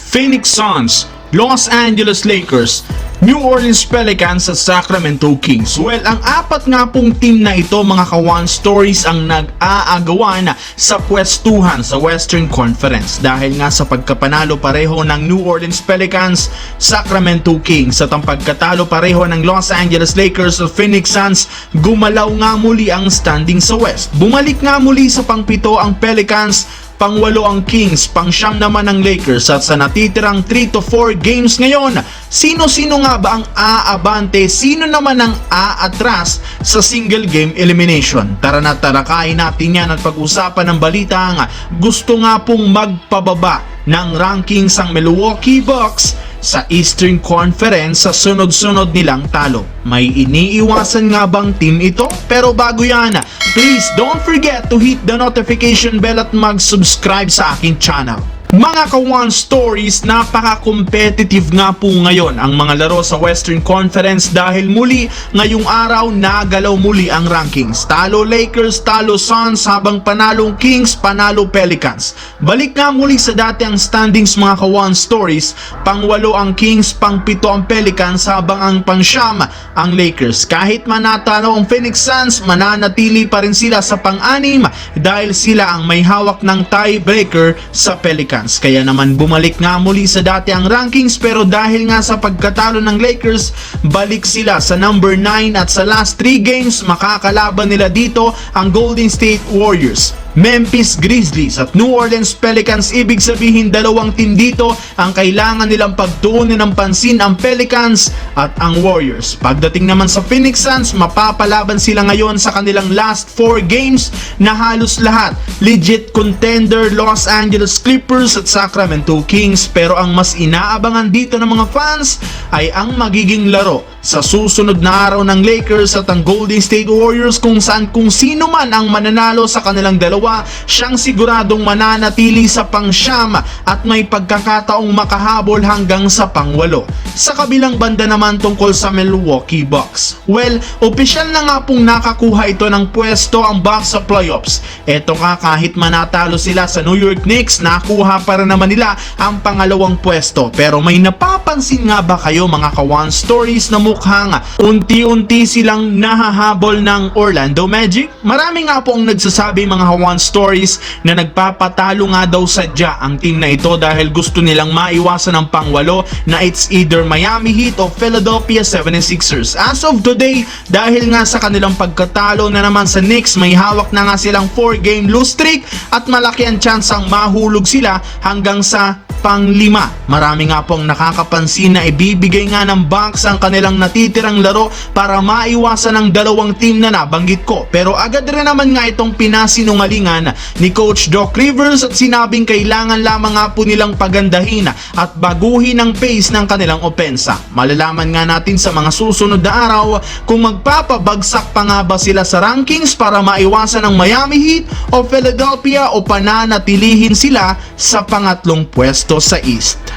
Phoenix Suns, Los Angeles Lakers, New Orleans Pelicans at Sacramento Kings. Well, ang apat nga pong team na ito mga kawan stories ang nag-aagawan sa pwestuhan sa Western Conference dahil nga sa pagkapanalo pareho ng New Orleans Pelicans, Sacramento Kings at ang pagkatalo pareho ng Los Angeles Lakers at Phoenix Suns, gumalaw nga muli ang standing sa West. Bumalik nga muli sa pangpito ang Pelicans, pangwalo ang Kings, pangsyam naman ang Lakers at sa natitirang 3 to 4 games ngayon, sino-sino nga ba ang aabante? Sino naman ang aatras sa single game elimination? Tara na tarakayin natin yan at pag-usapan ng balita nga gusto nga pong magpababa ng rankings ang Milwaukee Bucks sa Eastern Conference sa sunod-sunod nilang talo. May iniiwasan nga bang team ito? Pero bago yan, please don't forget to hit the notification bell at mag-subscribe sa aking channel. Mga kawan stories, napaka-competitive nga po ngayon ang mga laro sa Western Conference dahil muli ngayong araw nagalaw muli ang rankings. Talo Lakers, talo Suns, habang panalong Kings, panalo Pelicans. Balik nga muli sa dati ang standings mga kawan stories, pangwalo ang Kings, pangpito ang Pelicans, habang ang pangsyam ang Lakers. Kahit manatalo ang Phoenix Suns, mananatili pa rin sila sa pang-anim dahil sila ang may hawak ng tiebreaker sa Pelicans. Kaya naman bumalik nga muli sa dati ang rankings, pero dahil nga sa pagkatalo ng Lakers, balik sila sa number 9 at sa last 3 games makakalaban nila dito ang Golden State Warriors, Memphis Grizzlies at New Orleans Pelicans. Ibig sabihin dalawang team dito ang kailangan nilang pagtuunan ng pansin, ang Pelicans at ang Warriors. Pagdating naman sa Phoenix Suns, mapapalaban sila ngayon sa kanilang last 4 games na halos lahat legit contender, Los Angeles Clippers at Sacramento Kings. Pero ang mas inaabangan dito ng mga fans ay ang magiging laro sa susunod na araw ng Lakers at ang Golden State Warriors, kung saan kung sino man ang mananalo sa kanilang dalawa, siyang siguradong mananatili sa pangsyam at may pagkakataong makahabol hanggang sa pangwalo. Sa kabilang banda naman tungkol sa Milwaukee Bucks, well, opisyal na nga pong nakakuha ito ng pwesto ang Bucks sa playoffs. Eto nga, kahit manatalo sila sa New York Knicks, nakuha pa rin naman nila ang pangalawang pwesto. Pero may napapansin nga ba kayo mga kawan stories na mukhang unti-unti silang nahahabol ng Orlando Magic? Marami nga po ang nagsasabi mga kawan stories na nagpapatalo nga daw sadya ang team na ito dahil gusto nilang maiwasan ang pangwalo na it's either Miami Heat o Philadelphia 76ers. As of today, dahil nga sa kanilang pagkatalo na naman sa Knicks, may hawak na nga silang 4-game lose streak at malaki ang tsansang mahulog sila hanggang sa pang-5. Marami nga pong nakakapansin na ibibigay nga ng Bucks ang kanilang natitirang laro para maiwasan ang dalawang team na nabanggit ko. Pero agad rin naman nga itong pinasinungalingan ni Coach Doc Rivers at sinabing kailangan lamang nga po nilang pagandahin at baguhin ang pace ng kanilang opensa. Malalaman nga natin sa mga susunod na araw kung magpapabagsak pa nga ba sila sa rankings para maiwasan ang Miami Heat o Philadelphia o pananatilihin sila sa pangatlong pwesto sa East.